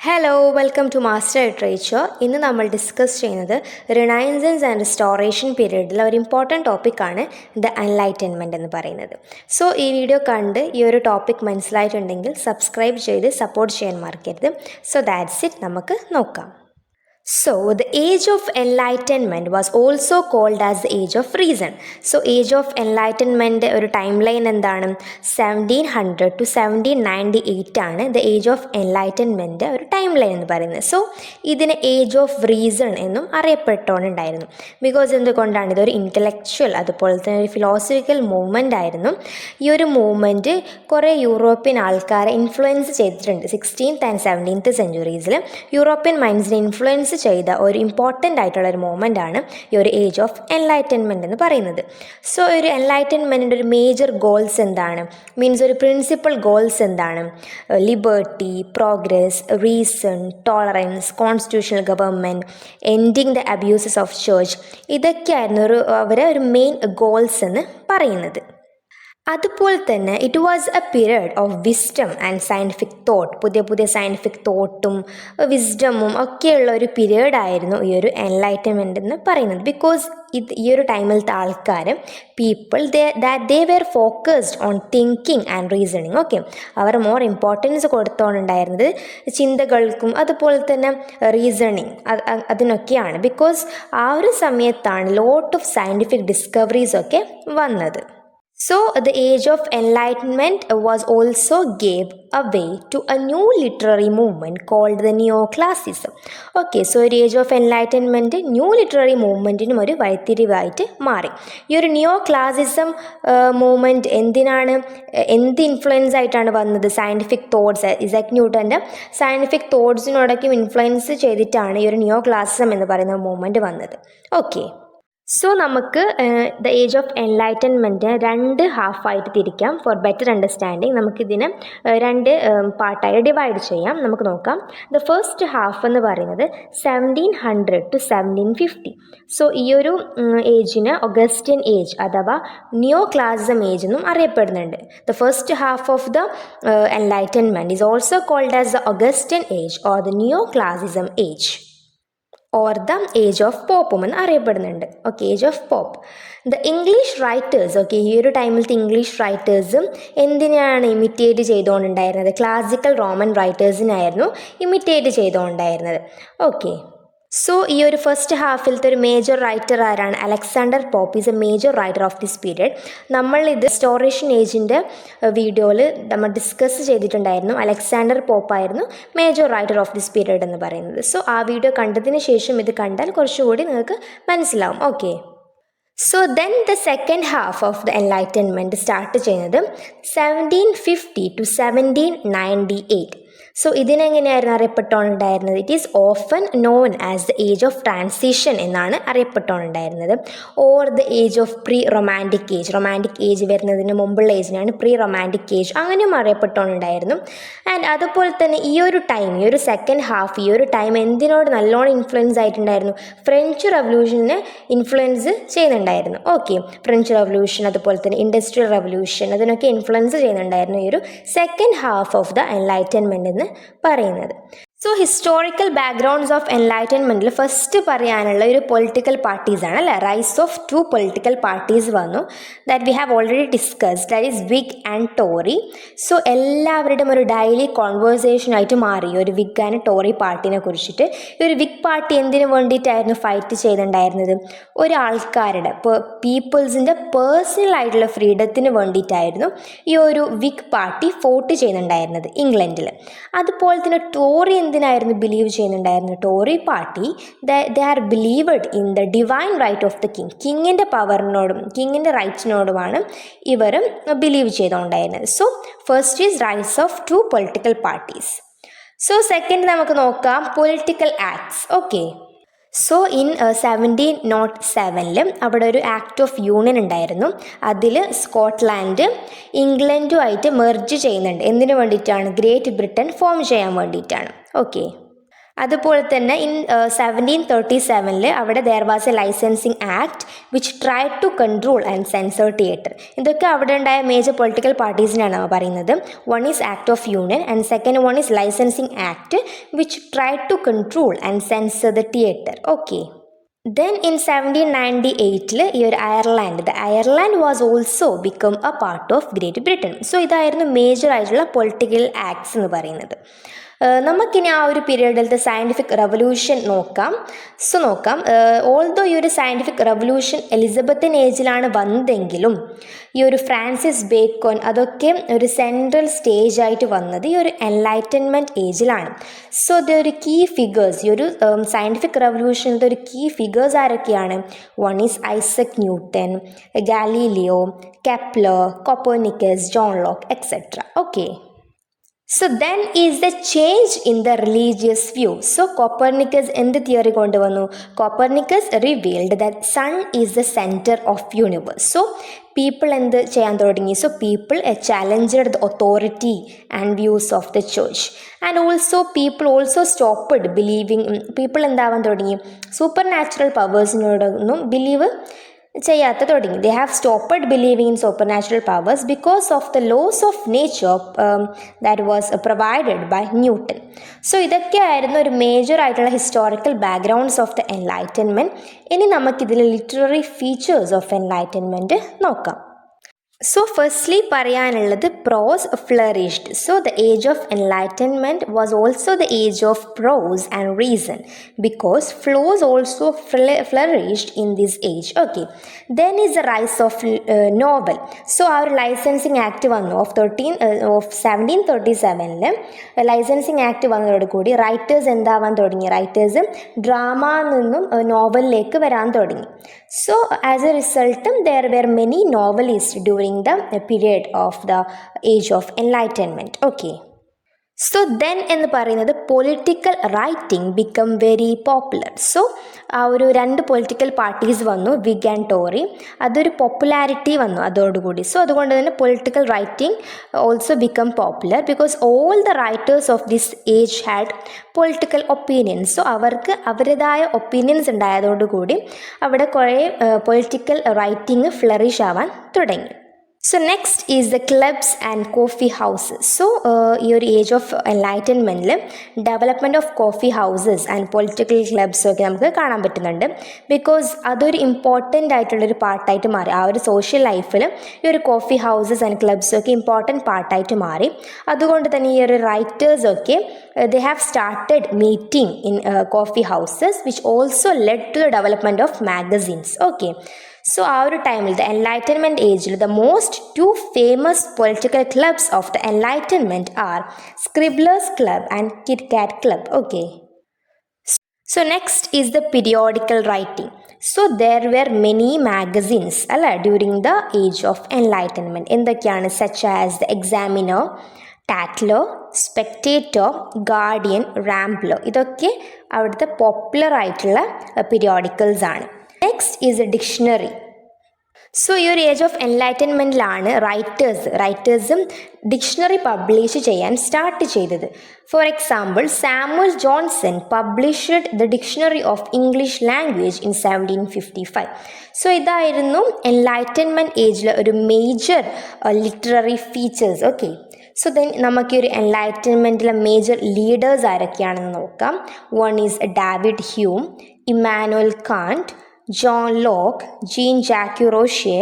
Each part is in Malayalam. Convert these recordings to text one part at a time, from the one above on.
Hello welcome to master literature. ഇന്ന് നമ്മൾ ഡിസ്കസ് ചെയ്യുന്നത് റിനൈസൻസ് ആൻഡ് റിസ്റ്റോറേഷൻ പീരീഡിലെ ഒരു ഇമ്പോർട്ടൻറ്റ് ടോപ്പിക്കാണ് ദ എൻലൈറ്റൻമെൻറ്റ് എന്ന് പറയുന്നത്. സോ ഈ വീഡിയോ കണ്ട് ഈ ഒരു ടോപ്പിക് മനസ്സിലായിട്ടുണ്ടെങ്കിൽ സബ്സ്ക്രൈബ് ചെയ്ത് സപ്പോർട്ട് ചെയ്യാൻ മറക്കരുത്. സോ ദാറ്റ്സ് ഇറ്റ്, നമുക്ക് നോക്കാം. So, the age of enlightenment was also called as the age of reason. So, age of enlightenment ഒരു ടൈം ലൈൻ എന്താണ്? 1700 to 1798 ആണ് ദ ഏജ് ഓഫ് എൻലൈറ്റൻമെൻറ്റ് ഒരു ടൈം ലൈൻ എന്ന് പറയുന്നത്. സോ ഇതിന് ഏജ് ഓഫ് റീസൺ എന്നും അറിയപ്പെട്ടുകൊണ്ടുണ്ടായിരുന്നു. ബിക്കോസ് എന്തുകൊണ്ടാണ്? ഇതൊരു ഇൻ്റലക്ച്വൽ അതുപോലെ തന്നെ ഒരു ഫിലോസഫിക്കൽ മൂവ്മെൻ്റ് ആയിരുന്നു. ഈ ഒരു മൂവ്മെൻറ്റ് കുറേ യൂറോപ്യൻ ആൾക്കാരെ ഇൻഫ്ലുവൻസ് ചെയ്തിട്ടുണ്ട്. 16th and 17th സെഞ്ച്വറീസിൽ യൂറോപ്യൻ മൈൻഡ്സിനെ ഇൻഫ്ലുവൻസ് ചെയ്ത ഒരു ഇമ്പോർട്ടൻ്റ് ആയിട്ടുള്ള ഒരു മൂവ്മെൻ്റ് ആണ് ഈ ഒരു ഏജ് ഓഫ് എൻലൈറ്റൻമെൻറ്റ് എന്ന് പറയുന്നത്. സോ ഒരു എൻലൈറ്റൻമെൻറ്റിൻ്റെ ഒരു മേജർ ഗോൾസ് എന്താണ്? മീൻസ് ഒരു പ്രിൻസിപ്പൽ ഗോൾസ് എന്താണ്? Liberty, progress, reason, tolerance, constitutional government, ending the abuses of church, ഇതൊക്കെയായിരുന്നു അവരെ ഒരു മെയിൻ ഗോൾസ് എന്ന് പറയുന്നത്. അതുപോലെ തന്നെ it was A period of wisdom and scientific thought. പുതിയ പുതിയ സയൻറ്റിഫിക് തോട്ടും വിസ്ഡമും ഒക്കെയുള്ള ഒരു പീരിയഡ് ആയിരുന്നു ഈ ഒരു എൻലൈറ്റൻമെൻറ്റ് എന്ന് പറയുന്നത്. ബിക്കോസ് ഈ ഒരു ടൈമിലത്തെ ആൾക്കാർ people they were focused on thinking and reasoning. Okay, അവർ മോർ ഇമ്പോർട്ടൻസ് കൊടുത്തുകൊണ്ടുണ്ടായിരുന്നത് ചിന്തകൾക്കും അതുപോലെ തന്നെ റീസണിങ് അതിനൊക്കെയാണ്. ബിക്കോസ് ആ ഒരു സമയത്താണ് ലോട്ട് ഓഫ് സയൻറ്റിഫിക് ഡിസ്കവറീസ് ഒക്കെ വന്നത്. So, the age of enlightenment was also gave a way to a new literary movement called the Neoclassicism. Okay, so ഒരു age of enlightenment new literary മൂവ്മെൻറ്റിനും ഒരു വഴിത്തിരിവായിട്ട് മാറി. ഈ ഒരു നിയോ ക്ലാസിസം മൂവ്മെൻറ്റ് എന്ത് ഇൻഫ്ലുവൻസ് ആയിട്ടാണ് വന്നത്? സയൻറ്റിഫിക് തോട്ട്സ്, ഇസക് ന്യൂട്ടൻ്റെ സയൻറ്റിഫിക് തോട്ട്സിനോടൊക്കെ ഇൻഫ്ലുവൻസ് ചെയ്തിട്ടാണ് ഈ ഒരു നിയോ ക്ലാസിസം എന്ന് പറയുന്ന മൂവ്മെൻറ്റ് വന്നത്. ഓക്കെ, സോ നമുക്ക് ദ ഏജ് ഓഫ് എൻലൈറ്റൻമെൻറ്റ് രണ്ട് ഹാഫായിട്ട് തിരിക്കാം. ഫോർ ബെറ്റർ അണ്ടർസ്റ്റാൻഡിങ് നമുക്കിതിനെ രണ്ട് പാർട്ടായി ഡിവൈഡ് ചെയ്യാം. നമുക്ക് നോക്കാം. ദ ഫസ്റ്റ് ഹാഫ് എന്ന് പറയുന്നത് 1700 to 1750. സോ ഈ ഒരു ഏജിന് ഒഗസ്റ്റ്യൻ ഏജ് അഥവാ നിയോ ക്ലാസിസം ഏജ് എന്നും അറിയപ്പെടുന്നുണ്ട്. The first half of the enlightenment is also called as the Augustan age or the neoclassicism age or the age of പോപ്പും എന്ന് അറിയപ്പെടുന്നുണ്ട്. Okay, age of Pope. The English writers, okay, ഈ ഒരു ടൈമിലത്തെ ഇംഗ്ലീഷ് റൈറ്റേഴ്സും എന്തിനാണ് ഇമിറ്റേറ്റ് ചെയ്തുകൊണ്ടുണ്ടായിരുന്നത്? ക്ലാസിക്കൽ റോമൻ റൈറ്റേഴ്സിനായിരുന്നു ഇമിറ്റേറ്റ് ചെയ്തുകൊണ്ടായിരുന്നത്. ഓക്കെ, സോ ഈ ഒരു ഫസ്റ്റ് ഹാഫിലത്തെ ഒരു മേജർ റൈറ്റർ ആരാണ്? Alexander Pope is a major writer of this period. നമ്മളിത് റിസ്റ്റോറേഷൻ ഏജിൻ്റെ വീഡിയോയിൽ നമ്മൾ ഡിസ്കസ് ചെയ്തിട്ടുണ്ടായിരുന്നു. അലക്സാണ്ടർ പോപ്പായിരുന്നു major writer of this period എന്ന് പറയുന്നത്. സോ ആ വീഡിയോ കണ്ടതിന് ശേഷം ഇത് കണ്ടാൽ കുറച്ചുകൂടി നിങ്ങൾക്ക് മനസ്സിലാവും. Okay, so then the second half of the enlightenment start ചെയ്യുന്നത് 1750 to 1798. സോ ഇതിനെങ്ങനെയായിരുന്നു അറിയപ്പെട്ടുകൊണ്ടുണ്ടായിരുന്നത്? It is often known as the age of transition എന്നാണ് അറിയപ്പെട്ടുകൊണ്ടുണ്ടായിരുന്നത്. Or the age of pre romantic age. Romantic age വരുന്നതിന് മുമ്പുള്ള ഏജിനാണ് പ്രീ റൊമാൻറ്റിക് ഏജ്, അങ്ങനെയും അറിയപ്പെട്ടുകൊണ്ടുണ്ടായിരുന്നു. ആൻഡ് അതുപോലെ തന്നെ ഈ ഒരു ടൈം, ഈ ഒരു സെക്കൻഡ് ഹാഫ്, ഈ ഒരു ടൈം എന്തിനോട് നല്ലോണം ഇൻഫ്ലുവൻസ് ആയിട്ടുണ്ടായിരുന്നു? ഫ്രഞ്ച് റവല്യൂഷന് ഇൻഫ്ലുവൻസ് ചെയ്യുന്നുണ്ടായിരുന്നു. ഓക്കെ, ഫ്രഞ്ച് റവല്യൂഷൻ അതുപോലെ തന്നെ ഇൻഡസ്ട്രിയൽ റവല്യൂഷൻ അതിനൊക്കെ ഇൻഫ്ലുവൻസ് ചെയ്യുന്നുണ്ടായിരുന്നു ഈ ഒരു second half of the enlightenment എന്ന് പറയുന്നത്. സോ ഹിസ്റ്റോറിക്കൽ ബാക്ക്ഗ്രൗണ്ട്സ് ഓഫ് എൻലൈറ്റൻമെൻറ്റിൽ ഫസ്റ്റ് പറയാനുള്ള ഒരു പൊളിറ്റിക്കൽ പാർട്ടീസാണ് അല്ലേ? Rise of two political parties വന്നു. That we have already discussed, that is Whig and Tory. So എല്ലാവരുടെയും ഒരു ഡെയിലി കോൺവേഴ്സേഷനായിട്ട് മാറി ഒരു വിഗ് ആൻഡ് ടോറി പാർട്ടീനെ കുറിച്ചിട്ട്. ഈ ഒരു വിഗ് പാർട്ടി എന്തിനു വേണ്ടിയിട്ടായിരുന്നു ഫൈറ്റ് ചെയ്തിട്ടുണ്ടായിരുന്നത്? ഒരാൾക്കാരുടെ പീപ്പിൾസിൻ്റെ പേഴ്സണൽ ആയിട്ടുള്ള ഫ്രീഡത്തിന് വേണ്ടിയിട്ടായിരുന്നു ഈ ഒരു വിഗ് പാർട്ടി ഫോട്ട് ചെയ്യുന്നുണ്ടായിരുന്നത് ഇംഗ്ലണ്ടിൽ. അതുപോലെ തന്നെ ടോറി എന്തിനായിരുന്നു ബിലീവ് ചെയ്യുന്നുണ്ടായിരുന്നു? Tory party they are believed in the divine right of the king. കിങ്ങിൻ്റെ പവറിനോടും കിങ്ങിൻ്റെ റൈറ്റ്സിനോടുമാണ് ഇവർ ബിലീവ് ചെയ്തുകൊണ്ടായിരുന്നത്. So first is rise of two political parties. So second നമുക്ക് നോക്കാം political acts. Okay, so in 1707 അവിടെ ഒരു ആക്ട് ഓഫ് യൂണിയൻ ഉണ്ടായിരുന്നു. അതിൽ സ്കോട്ട്ലാൻഡ് ഇംഗ്ലണ്ടുമായിട്ട് മെർജ് ചെയ്യുന്നുണ്ട്. എന്തിനു വേണ്ടിയിട്ടാണ്? ഗ്രേറ്റ് ബ്രിട്ടൻ ഫോം ചെയ്യാൻ വേണ്ടിയിട്ടാണ്. ഓക്കെ, അതുപോലെ തന്നെ ഇൻ 1737 അവിടെ there was a licensing act which try to control and censor theatre. ഇതൊക്കെ അവിടെ ഉണ്ടായ മേജർ പൊളിറ്റിക്കൽ പാർട്ടീസിനാണ് പറയുന്നത്. One is act of union and second one is licensing act which try to control and censor the theatre. Okay. Then in 1798 ഈ ഒരു Ireland was also become a part of Great Britain. So ഇതായിരുന്നു മേജർ ആയിട്ടുള്ള പൊളിറ്റിക്കൽ ആക്ട്സ് എന്ന് പറയുന്നത്. നമുക്കിനി ആ ഒരു പീരീഡിലത്തെ സയൻറ്റിഫിക് റെവല്യൂഷൻ നോക്കാം. ഓൾദോ ഈ ഒരു സയൻറ്റിഫിക് റെവല്യൂഷൻ എലിസബത്തൻ ഏജിലാണ് വന്നതെങ്കിലും ഈ ഒരു ഫ്രാൻസിസ് ബേക്കോൺ അതൊക്കെ ഒരു സെൻട്രൽ സ്റ്റേജ് ആയിട്ട് വന്നത് ഈ ഒരു എൻലൈറ്റൻമെൻറ്റ് ഏജിലാണ്. സോ ഒരു കീ ഫിഗേഴ്സ് ഈ ഒരു സയൻറ്റിഫിക് റെവല്യൂഷനിലത്തെ ഒരു കീ ഫിഗേഴ്സ് ആരൊക്കെയാണ്? One is Isaac Newton, Galileo, Kepler, Copernicus, John Locke etcetera. Okay. So then is the change in the religious view. So Copernicus എന്ത് തിയറി കൊണ്ടുവന്നു? Copernicus revealed that sun is the center of universe. So people എന്ത് ചെയ്യാൻ തുടങ്ങി? So people challenged the authority and views of the church. And also people also stopped believing. People എന്താവാൻ തുടങ്ങി? സൂപ്പർ നാച്ചുറൽ പവേഴ്സിനോടൊന്നും ബിലീവ് ചെയ്യാത്ത തുടങ്ങി. They have stopped believing in super natural powers because of the laws of nature that was provided by Newton. So ഇതൊക്കെയായിരുന്നു ഒരു മേജർ ആയിട്ടുള്ള historical backgrounds of the enlightenment. ഇനി നമുക്കിതിൽ ലിറ്റററി ഫീച്ചേഴ്സ് ഓഫ് എൻലൈറ്റൻമെൻറ്റ് നോക്കാം. സോ ഫസ്റ്റ്ലി പറയാനുള്ളത് prose flourished. So the age of enlightenment was also the age of prose and reason because prose also flourished in this age. Okay. Then is the rise of novel. So ആ ഒരു ലൈസൻസിങ് ആക്ട് വന്നു ഓഫ് 1737 ലൈസൻസിങ് ആക്ട് വന്നതോടുകൂടി റൈറ്റേഴ്സ് എന്താവാൻ തുടങ്ങി? റൈറ്റേഴ്സ് ഡ്രാമ നിന്നും നോവലിലേക്ക് വരാൻ തുടങ്ങി. സോ ആസ് എ റിസൾട്ടും there were many novelist during the period of the age of enlightenment. Okay. So then എന്ന് പറയുന്നത് political writing become very popular. So ആ ഒരു രണ്ട് പൊളിറ്റിക്കൽ പാർട്ടീസ് വന്നു, വിഗ് ആൻഡ് ടോറി. അതൊരു പോപ്പുലാരിറ്റി വന്നു അതോടുകൂടി. സോ അതുകൊണ്ട് തന്നെ political writing also become popular because all the writers of this age had political opinions. So അവർക്ക് അവരുടേതായ ഒപ്പീനിയൻസ് ഉണ്ടായതോടുകൂടി അവിടെ കുറേ പൊളിറ്റിക്കൽ റൈറ്റിംഗ് ഫ്ലറിഷ് ആവാൻ തുടങ്ങി. So next is the clubs and coffee houses. So ഈ ഒരു ഏജ് ഓഫ് എൻലൈറ്റൻമെൻറ്റിൽ development of coffee houses and political clubs ഒക്കെ നമുക്ക് കാണാൻ പറ്റുന്നുണ്ട്. ബിക്കോസ് അതൊരു ഇമ്പോർട്ടൻ്റ് ആയിട്ടുള്ളൊരു പാർട്ടായിട്ട് മാറി. ആ ഒരു സോഷ്യൽ ലൈഫിൽ ഈ ഒരു കോഫി ഹൗസസ് ആൻഡ് ക്ലബ്സ് ഒക്കെ ഇമ്പോർട്ടൻറ്റ് പാർട്ടായിട്ട് മാറി. അതുകൊണ്ട് തന്നെ ഈ ഒരു റൈറ്റേഴ്സൊക്കെ they have started meeting in coffee houses which also led to the development of magazines. Okay. So ആ ഒരു ടൈമിൽ ദ എൻലൈറ്റൻമെൻറ്റ് ഏജിൽ the most two famous political clubs of the enlightenment are Scriblerus club and Kit Cat club. Okay. So next is the periodical writing. So there were many magazines അല്ല during the age of enlightenment. എന്തൊക്കെയാണ്? Such as the Examiner, Tatler, Spectator, Guardian, Rambler. ഇതൊക്കെ അവിടുത്തെ പോപ്പുലർ ആയിട്ടുള്ള പീരിയോഡിക്കൽസ് ആണ്. Next is a dictionary. So ഈ ഒരു ഏജ് ഓഫ് എൻലൈറ്റൻമെൻറ്റിലാണ് റൈറ്റേഴ്സും ഡിക്ഷണറി പബ്ലിഷ് ചെയ്യാൻ സ്റ്റാർട്ട് ചെയ്തത്. For example Samuel Johnson published the dictionary of English language in 1755. So ഇതായിരുന്നു എൻലൈറ്റൻമെൻറ്റ് ഏജിലെ ഒരു major literary features. Okay. So then നമുക്ക് ഈ ഒരു എൻലൈറ്റൻമെൻറ്റിലെ മേജർ ലീഡേഴ്സ് ആരൊക്കെയാണെന്ന് നോക്കാം. One is David Hume, Immanuel Kant, John Locke, Jean Jacques Rousseau,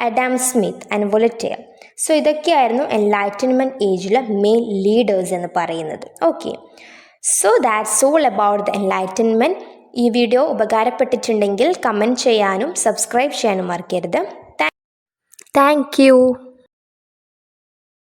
Adam Smith and Voltaire. So ഇതൊക്കെയായിരുന്നു എൻലൈറ്റൻമെൻറ്റ് ഏജിലെ മെയിൻ ലീഡേഴ്സ് എന്ന് പറയുന്നത്. ഓക്കെ. So that's all about the enlightenment. ഈ വീഡിയോ ഉപകാരപ്പെട്ടിട്ടുണ്ടെങ്കിൽ കമൻറ്റ് ചെയ്യാനും സബ്സ്ക്രൈബ് ചെയ്യാനും മറക്കരുത്. Thank you.